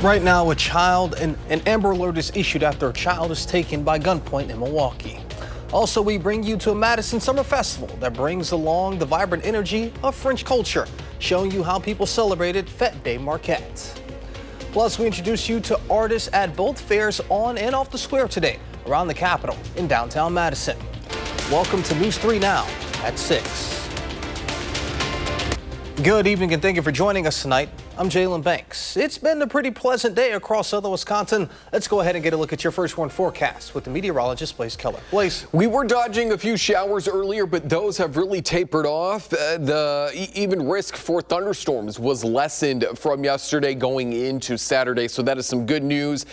Right now, an Amber Alert is issued after a child is taken by gunpoint in Milwaukee. Also, we bring you to a Madison Summer Festival that brings along the vibrant energy of French culture, showing you how people celebrated Fête des Marquettes. Plus, we introduce you to artists at both fairs on and off the square today around the Capitol in downtown Madison. Welcome to News 3 Now at 6. Good evening and thank you for joining us tonight. I'm Jalen Banks. It's been a pretty pleasant day across southern Wisconsin. Let's go ahead and get a look at your first warn forecast with the meteorologist Blaze Keller. Blaze. We were dodging a few showers earlier, but those have really tapered off. The even risk for thunderstorms was lessened from yesterday going into Saturday, so that is some good news.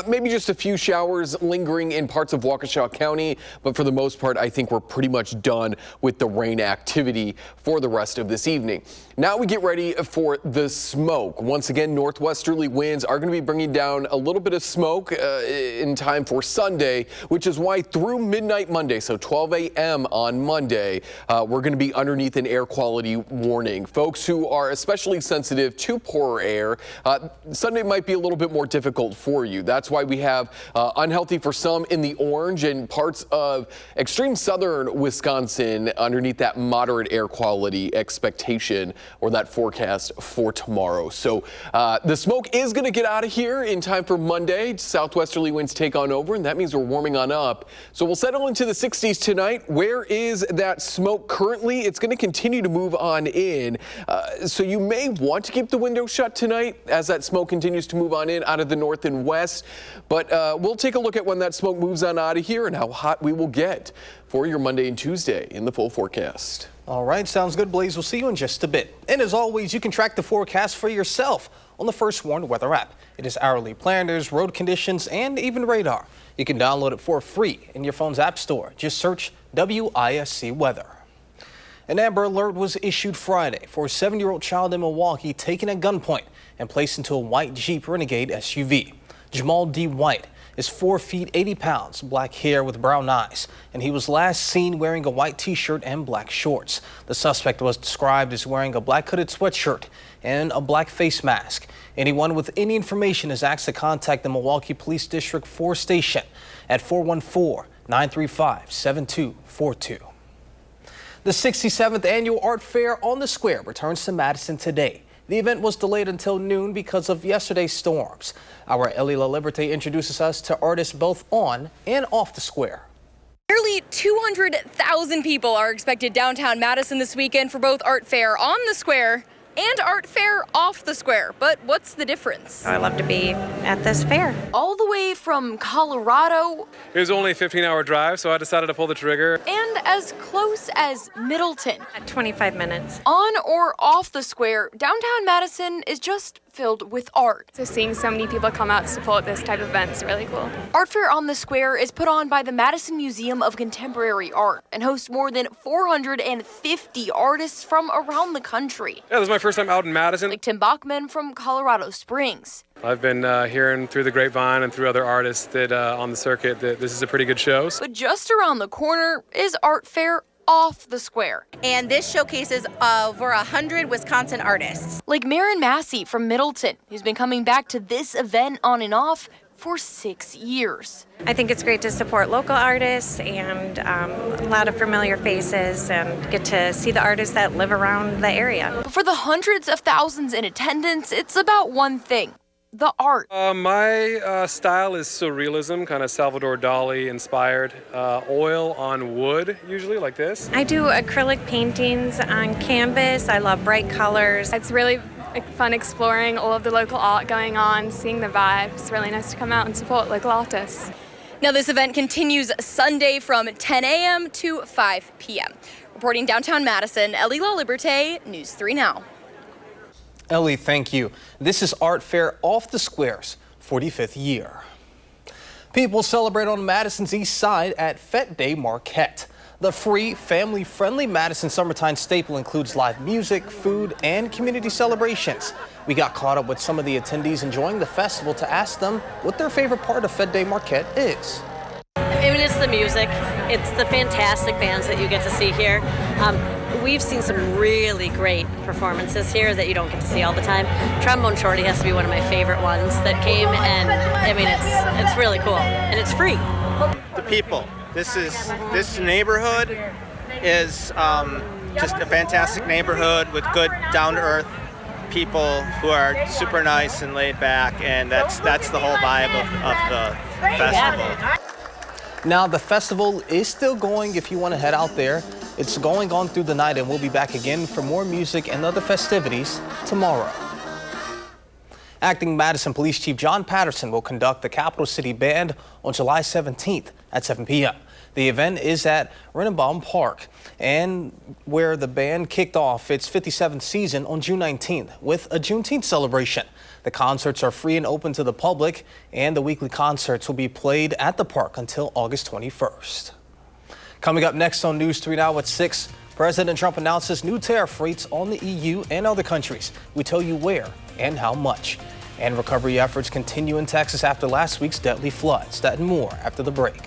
Maybe just a few showers lingering in parts of Waukesha County, but for the most part, I think we're pretty much done with the rain activity for the rest of this evening. Now we get ready for the smoke. Once again, northwesterly winds are going to be bringing down a little bit of smoke in time for Sunday, which is why through midnight Monday, so 12 a.m. on Monday, we're going to be underneath an air quality warning. Folks who are especially sensitive to poorer air, Sunday might be a little bit more difficult for you. That's why we have unhealthy for some in the orange and parts of extreme southern Wisconsin underneath that moderate air quality expectation or that forecast for tomorrow. So the smoke is going to get out of here in time for Monday. Southwesterly winds take on over, and that means we're warming on up. So we'll settle into the 60s tonight. Where is that smoke currently? It's going to continue to move on in. So you may want to keep the window shut tonight as that smoke continues to move on in out of the north and west. But we'll take a look at when that smoke moves on out of here and how hot we will get for your Monday and Tuesday in the full forecast. All right, sounds good, Blaze. We'll see you in just a bit. And as always, you can track the forecast for yourself on the First Warn Weather app. It is hourly planners, road conditions, and even radar. You can download it for free in your phone's app store. Just search WISC Weather. An Amber Alert was issued Friday for a 7-year-old child in Milwaukee taken at gunpoint and placed into a white Jeep Renegade SUV. Jamal D. White is 4 feet 80 pounds, black hair with brown eyes, and he was last seen wearing a white t-shirt and black shorts. The suspect was described as wearing a black hooded sweatshirt and a black face mask. Anyone with any information is asked to contact the Milwaukee Police District 4 station at 414-935-7242. The 67th Annual Art Fair on the Square returns to Madison today. The event was delayed until noon because of yesterday's storms. Our Ellie LaLiberte introduces us to artists both on and off the square. Nearly 200,000 people are expected downtown Madison this weekend for both Art Fair on the Square and Art Fair off the Square. But what's the difference? I love to be at this fair. All the way from Colorado. It was only a 15-hour drive, so I decided to pull the trigger. And as close as Middleton. At 25 minutes. On or off the Square, downtown Madison is just filled with art. So seeing so many people come out to support this type of event is really cool. Art Fair on the Square is put on by the Madison Museum of Contemporary Art and hosts more than 450 artists from around the country. Yeah, this is my first time out in Madison. Like Tim Bachman from Colorado Springs. I've been hearing through the grapevine and through other artists that on the circuit that this is a pretty good show. But just around the corner is Art Fair off the Square. And this showcases over 100 Wisconsin artists. Like Marin Massey from Middleton, who's been coming back to this event on and off for 6 years. I think it's great to support local artists and a lot of familiar faces and get to see the artists that live around the area. But for the hundreds of thousands in attendance, it's about one thing. The art. My style is surrealism, kind of Salvador Dali inspired. Oil on wood, usually like this. I do acrylic paintings on canvas. I love bright colors. It's really fun exploring all of the local art going on, seeing the vibe. It's really nice to come out and support local artists. Now this event continues Sunday from 10 a.m. to 5 p.m. Reporting downtown Madison, Ellie LaLiberte, News 3 Now. Ellie, thank you. This is Art Fair off the Square's 45th year. People celebrate on Madison's east side at Fête des Marquettes. The free, family-friendly Madison summertime staple includes live music, food, and community celebrations. We got caught up with some of the attendees enjoying the festival to ask them what their favorite part of Fête des Marquettes is. I mean, it's the music. It's the fantastic bands that you get to see here. we've seen some really great performances here that you don't get to see all the time. Trombone Shorty has to be one of my favorite ones that came, and I mean, it's really cool, and it's free. The people. This neighborhood is just a fantastic neighborhood with good, down-to-earth people who are super nice and laid back, and that's the whole vibe of the festival. Now, the festival is still going if you want to head out there. It's going on through the night, and we'll be back again for more music and other festivities tomorrow. Acting Madison Police Chief John Patterson will conduct the Capital City Band on July 17th at 7 p.m. The event is at Renenbaum Park, and where the band kicked off its 57th season on June 19th with a Juneteenth celebration. The concerts are free and open to the public, and the weekly concerts will be played at the park until August 21st. Coming up next on News 3 Now at 6, President Trump announces new tariff rates on the EU and other countries. We tell you where and how much. And recovery efforts continue in Texas after last week's deadly floods. That and more after the break.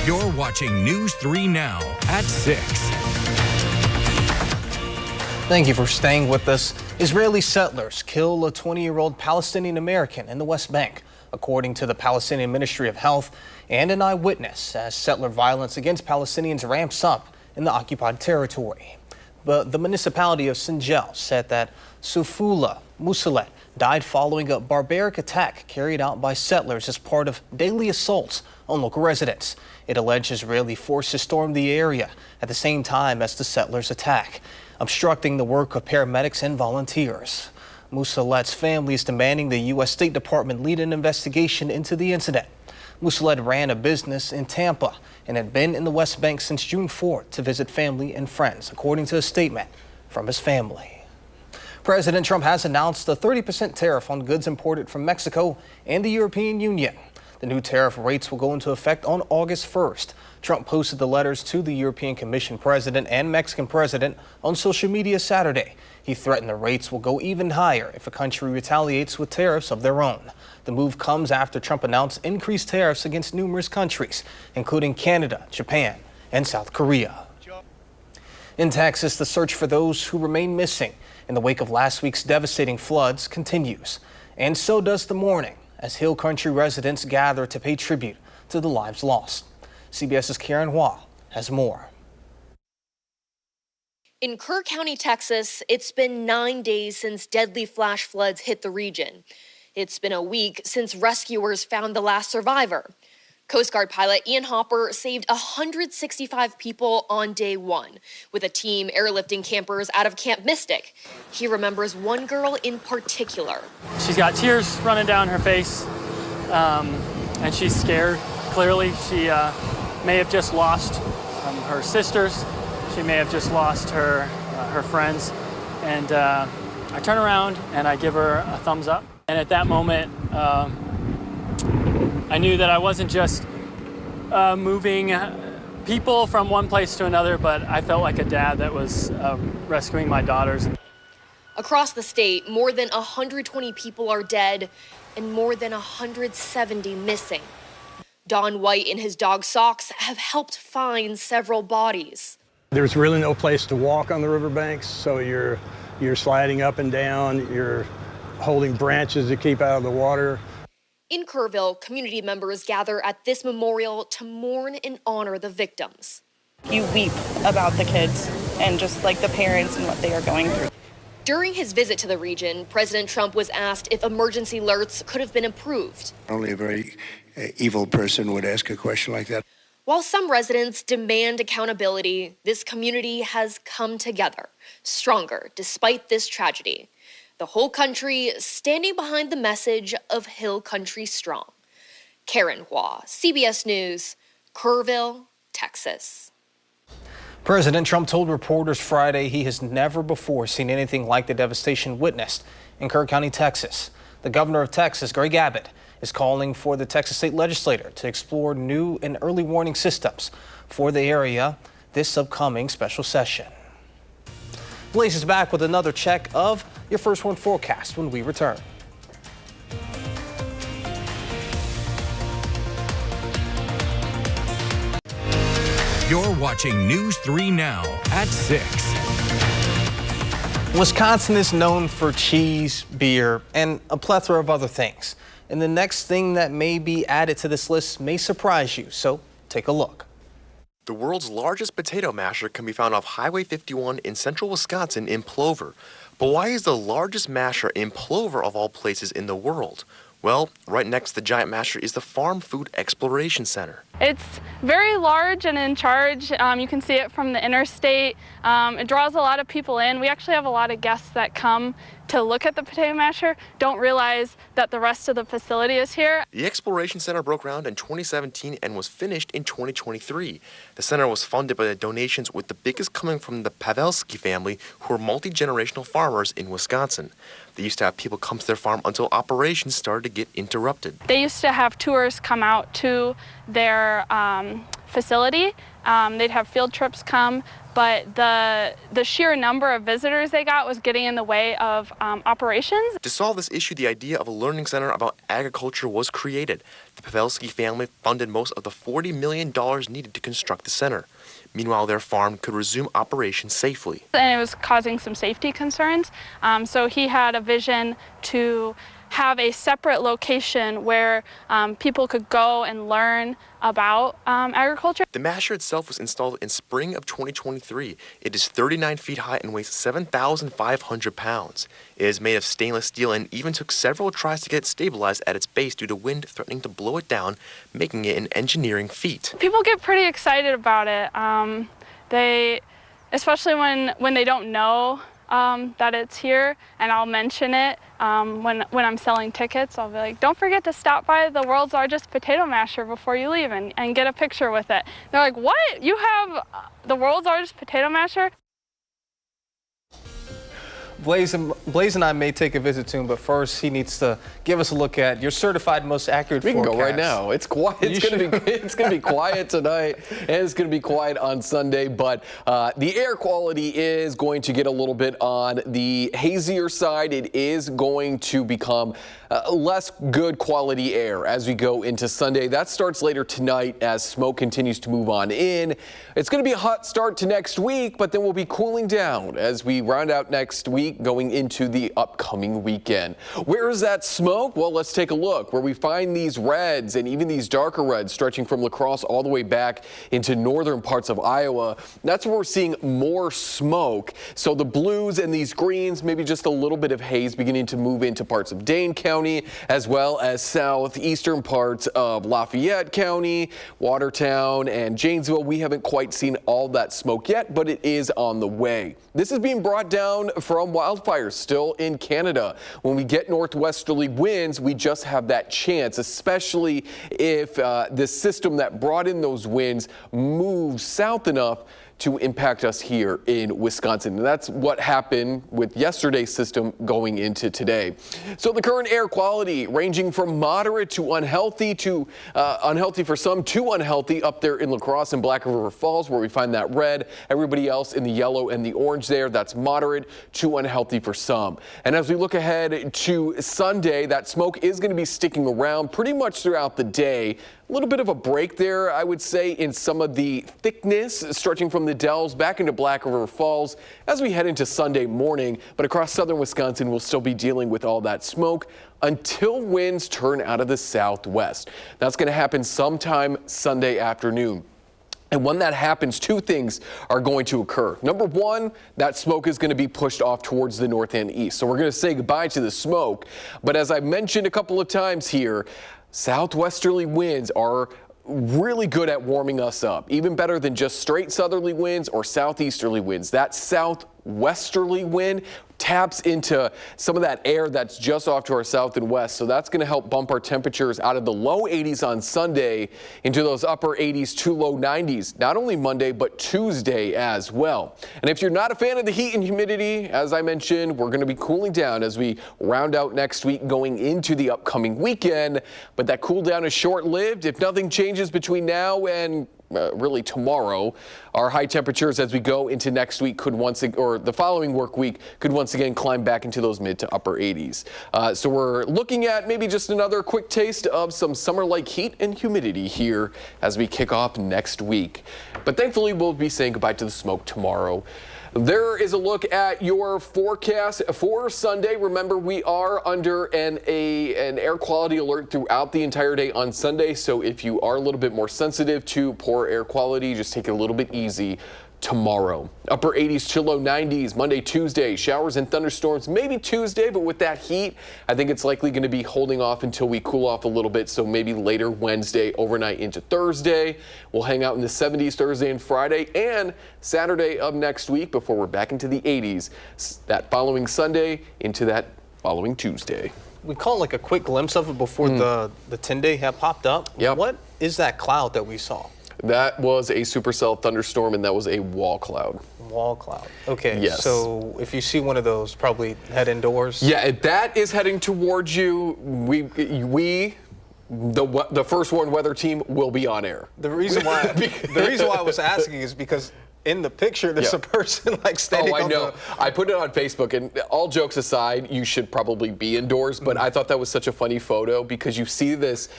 You're watching News 3 Now at 6. Thank you for staying with us. Israeli settlers kill a 20-year-old Palestinian American in the West Bank, according to the Palestinian Ministry of Health and an eyewitness, as settler violence against Palestinians ramps up in the occupied territory. But the municipality of Sinjar said that Sufula Musalet died following a barbaric attack carried out by settlers as part of daily assaults on local residents. It alleged Israeli forces stormed the area at the same time as the settlers' attack, obstructing the work of paramedics and volunteers. Musalet's family is demanding the U.S. State Department lead an investigation into the incident. Musalet ran a business in Tampa and had been in the West Bank since June 4th to visit family and friends, according to a statement from his family. President Trump has announced a 30% tariff on goods imported from Mexico and the European Union. The new tariff rates will go into effect on August 1st. Trump posted the letters to the European Commission president and Mexican president on social media Saturday. He threatened the rates will go even higher if a country retaliates with tariffs of their own. The move comes after Trump announced increased tariffs against numerous countries, including Canada, Japan, and South Korea. In Texas, the search for those who remain missing in the wake of last week's devastating floods continues. And so does the mourning, as Hill Country residents gather to pay tribute to the lives lost. CBS's Karen Hua has more. In Kerr County, Texas, it's been 9 days since deadly flash floods hit the region. It's been a week since rescuers found the last survivor. Coast Guard pilot Ian Hopper saved 165 people on day one, with a team airlifting campers out of Camp Mystic. He remembers one girl in particular. She's got tears running down her face, and she's scared. Clearly, she may have just lost her sisters. She may have just lost her friends. And I turn around and I give her a thumbs up. And at that moment, I knew that I wasn't just moving people from one place to another, but I felt like a dad that was rescuing my daughters. Across the state, more than 120 people are dead and more than 170 missing. Don White and his dog Socks have helped find several bodies. There's really no place to walk on the riverbanks, so you're sliding up and down, you're holding branches to keep out of the water. In Kerrville, community members gather at this memorial to mourn and honor the victims. You weep about the kids and just like the parents and what they are going through. During his visit to the region, President Trump was asked if emergency alerts could have been improved. Only a very evil person would ask a question like that. While some residents demand accountability, this community has come together, stronger despite this tragedy. The whole country standing behind the message of Hill Country Strong. Karen Hua, CBS News, Kerrville, Texas. President Trump told reporters Friday he has never before seen anything like the devastation witnessed in Kerr County, Texas. The governor of Texas, Greg Abbott, is calling for the Texas state legislature to explore new and early warning systems for the area this upcoming special session. Blaze is back with another check of your First One forecast when we return. You're watching News 3 Now at 6. Wisconsin is known for cheese, beer, and a plethora of other things. And the next thing that may be added to this list may surprise you, so take a look. The world's largest potato masher can be found off Highway 51 in central Wisconsin in Plover. But why is the largest masher in Plover of all places in the world? Well, right next to the giant masher is the Farm Food Exploration Center. It's very large and in charge. You can see it from the interstate. It draws a lot of people in. We actually have a lot of guests that come to look at the potato masher, don't realize that the rest of the facility is here. The Exploration Center broke ground in 2017 and was finished in 2023. The center was funded by the donations, with the biggest coming from the Pavelski family, who are multi-generational farmers in Wisconsin. They used to have people come to their farm until operations started to get interrupted. They used to have tours come out to their facility. They'd have field trips come, but the sheer number of visitors they got was getting in the way of operations. To solve this issue, the idea of a learning center about agriculture was created. The Pavelski family funded most of the $40 million needed to construct the center. Meanwhile, their farm could resume operations safely. And it was causing some safety concerns, so he had a vision to have a separate location where people could go and learn about agriculture. The masher itself was installed in spring of 2023. It is 39 feet high and weighs 7,500 pounds. It is made of stainless steel and even took several tries to get it stabilized at its base due to wind threatening to blow it down, making it an engineering feat. People get pretty excited about it. Especially when they don't know that it's here, and I'll mention it when I'm selling tickets. I'll be like, don't forget to stop by the world's largest potato masher before you leave and get a picture with it. They're like, what? You have the world's largest potato masher? Blaze and I may take a visit soon, but first he needs to give us a look at your certified most accurate forecast. We can go right now. It's quiet. It's going to be quiet tonight, and it's going to be quiet on Sunday. But the air quality is going to get a little bit on the hazier side. It is going to become less good quality air as we go into Sunday. That starts later tonight as smoke continues to move on in. It's going to be a hot start to next week, but then we'll be cooling down as we round out next week, going into the upcoming weekend. Where is that smoke? Well, let's take a look where we find these reds and even these darker reds stretching from La Crosse all the way back into northern parts of Iowa. That's where we're seeing more smoke. So the blues and these greens, maybe just a little bit of haze beginning to move into parts of Dane County, as well as southeastern parts of Lafayette County, Watertown, and Janesville. We haven't quite seen all that smoke yet, but it is on the way. This is being brought down from wildfires still in Canada. When we get northwesterly winds, we just have that chance, especially if this system that brought in those winds moves south enough to impact us here in Wisconsin. And that's what happened with yesterday's system going into today. So the current air quality ranging from moderate to unhealthy for some to unhealthy up there in La Crosse and Black River Falls, where we find that red. Everybody else in the yellow and the orange there, that's moderate to unhealthy for some. And as we look ahead to Sunday, that smoke is going to be sticking around pretty much throughout the day. A little bit of a break there, I would say, in some of the thickness stretching from the Dells back into Black River Falls as we head into Sunday morning. But across southern Wisconsin, we'll still be dealing with all that smoke until winds turn out of the southwest. That's going to happen sometime Sunday afternoon. And when that happens, two things are going to occur. Number one, that smoke is going to be pushed off towards the north and east. So we're going to say goodbye to the smoke. But as I mentioned a couple of times here, southwesterly winds are really good at warming us up, even better than just straight southerly winds or southeasterly winds. That southwesterly wind taps into some of that air that's just off to our south and west. So that's going to help bump our temperatures out of the low 80s on Sunday into those upper 80s to low 90s, not only Monday, but Tuesday as well. And if you're not a fan of the heat and humidity, as I mentioned, we're going to be cooling down as we round out next week going into the upcoming weekend. But that cool down is short-lived. If nothing changes between now and really tomorrow, Our high temperatures as we go into next week or the following work week could once again climb back into those mid to upper 80s. So we're looking at maybe just another quick taste of some summer-like heat and humidity here as we kick off next week. But thankfully, we'll be saying goodbye to the smoke tomorrow. There is a look at your forecast for Sunday. Remember, we are under an air quality alert throughout the entire day on Sunday. So if you are a little bit more sensitive to poor air quality, just take it a little bit easy tomorrow. Upper 80s to low 90s Monday, Tuesday. Showers and thunderstorms maybe Tuesday, but with that heat, I think it's likely going to be holding off until we cool off a little bit. So maybe later Wednesday, overnight into Thursday. We'll hang out in the 70s Thursday and Friday, and Saturday of next week before we're back into the 80s that following Sunday into that following Tuesday. We caught like a quick glimpse of it before the 10-day had popped up. Yep. What is that cloud that we saw? That was a supercell thunderstorm, and that was a wall cloud. Wall cloud. Okay. Yes. So if you see one of those, probably head indoors. Yeah, that is heading towards you. The First Warn weather team will be on air. The reason why I was asking is because in the picture there's a person like standing on know. I put it on Facebook, and all jokes aside, you should probably be indoors, but I thought that was such a funny photo because you see this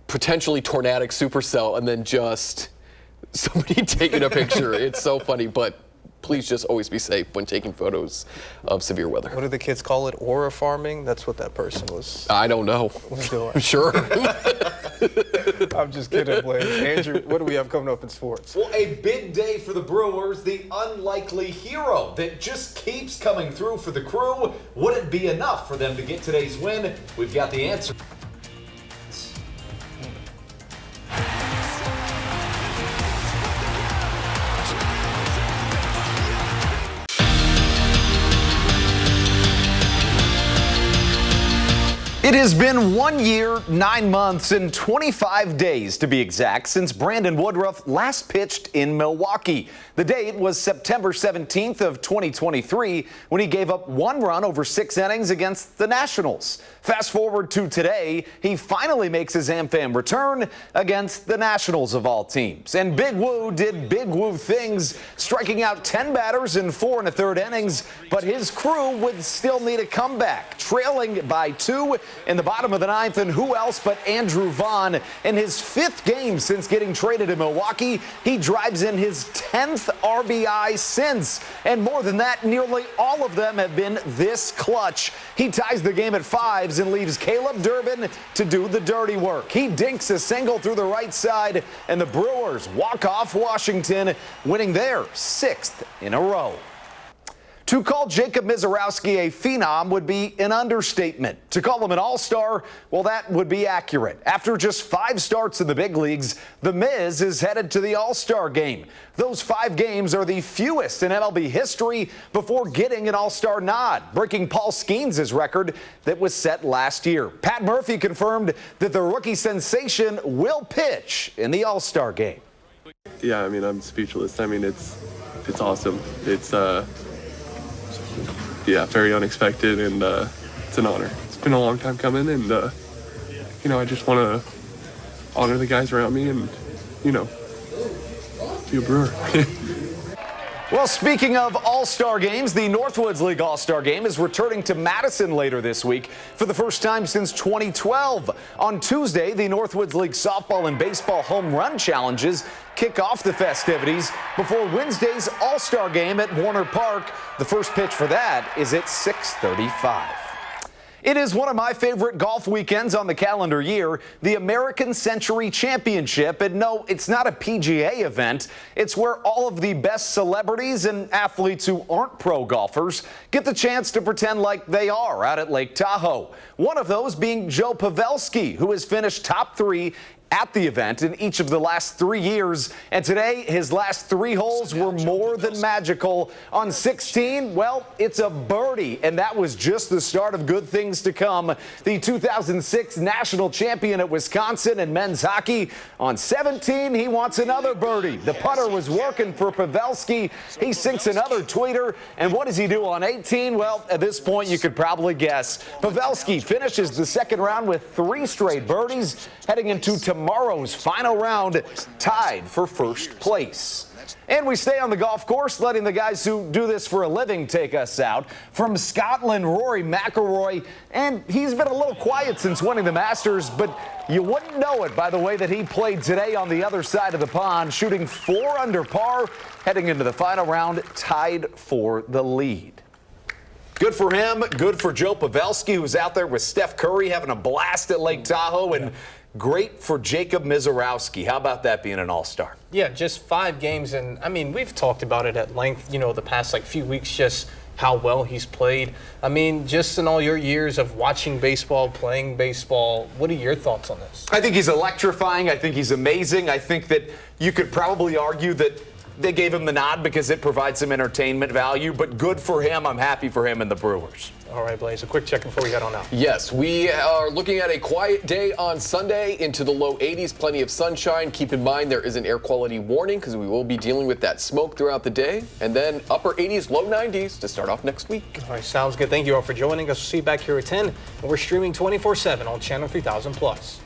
potentially tornadic supercell and then just somebody taking a picture. It's so funny, but please just always be safe when taking photos of severe weather. What do the kids call it? Aura farming? That's what that person was. I don't know. Was doing. I'm sure. I'm just kidding, Blaine. Andrew, what do we have coming up in sports? Well, a big day for the Brewers, the unlikely hero that just keeps coming through for the Crew. Would it be enough for them to get today's win? We've got the answer. It has been 1 year, 9 months, and 25 days to be exact since Brandon Woodruff last pitched in Milwaukee. The date was September 17th of 2023 when he gave up 1 run over 6 innings against the Nationals. Fast forward to today, he finally makes his AmFam return against the Nationals of all teams. And Big Woo did Big Woo things, striking out 10 batters in 4 1/3 innings, but his Crew would still need a comeback, trailing by 2 in the bottom of the 9th, and who else but Andrew Vaughn. In his 5th game since getting traded to Milwaukee, he drives in his 10th RBI since, and more than that, nearly all of them have been this clutch. He ties the game at 5s and leaves Caleb Durbin to do the dirty work. He dinks a single through the right side, and the Brewers walk off Washington, winning their 6th in a row. To call Jacob Misiorowski a phenom would be an understatement. To call him an all-star, well, that would be accurate. After just 5 starts in the big leagues, the Miz is headed to the All-Star game. Those 5 games are the fewest in MLB history before getting an All-Star nod, breaking Paul Skeens' record that was set last year. Pat Murphy confirmed that the rookie sensation will pitch in the All-Star game. Yeah, I mean, I'm speechless. I mean, it's awesome. It's yeah, very unexpected, and it's an honor. It's been a long time coming, and I just want to honor the guys around me and, be a Brewer. Well, speaking of All-Star games, the Northwoods League All-Star Game is returning to Madison later this week for the first time since 2012. On Tuesday, the Northwoods League Softball and Baseball Home Run Challenges kick off the festivities before Wednesday's All-Star Game at Warner Park. The first pitch for that is at 6:35. It is one of my favorite golf weekends on the calendar year, the American Century Championship. And no, it's not a PGA event. It's where all of the best celebrities and athletes who aren't pro golfers get the chance to pretend like they are out at Lake Tahoe. One of those being Joe Pavelski, who has finished top 3 at the event in each of the last 3 years. And today, his last 3 holes were more than magical. On 16, well, it's a birdie, and that was just the start of good things to come. The 2006 national champion at Wisconsin in men's hockey. On 17, he wants another birdie. The putter was working for Pavelski. He sinks another tweeter. And what does he do on 18? Well, at this point, you could probably guess. Pavelski finishes the second round with 3 straight birdies, heading into tomorrow tomorrow's final round tied for first place. And we stay on the golf course, letting the guys who do this for a living take us out. From Scotland, Rory McIlroy, and he's been a little quiet since winning the Masters, but you wouldn't know it by the way that he played today on the other side of the pond, shooting 4 under par, heading into the final round, tied for the lead. Good for him. Good for Joe Pavelski, who's out there with Steph Curry having a blast at Lake Tahoe, and great for Jacob Mizorowski. How about that being an all-star? Yeah, just 5 games, and I mean, we've talked about it at length, the past few weeks, just how well he's played. I mean, just in all your years of watching baseball, playing baseball, what are your thoughts on this? I think he's electrifying. I think he's amazing. I think that you could probably argue that they gave him the nod because it provides some entertainment value, but good for him. I'm happy for him and the Brewers. All right, Blaze, a quick check before we head on out. Yes, we are looking at a quiet day on Sunday into the low 80s, plenty of sunshine. Keep in mind there is an air quality warning because we will be dealing with that smoke throughout the day. And then upper 80s, low 90s to start off next week. All right, sounds good. Thank you all for joining us. We'll see you back here at 10. And we're streaming 24/7 on Channel 3000+.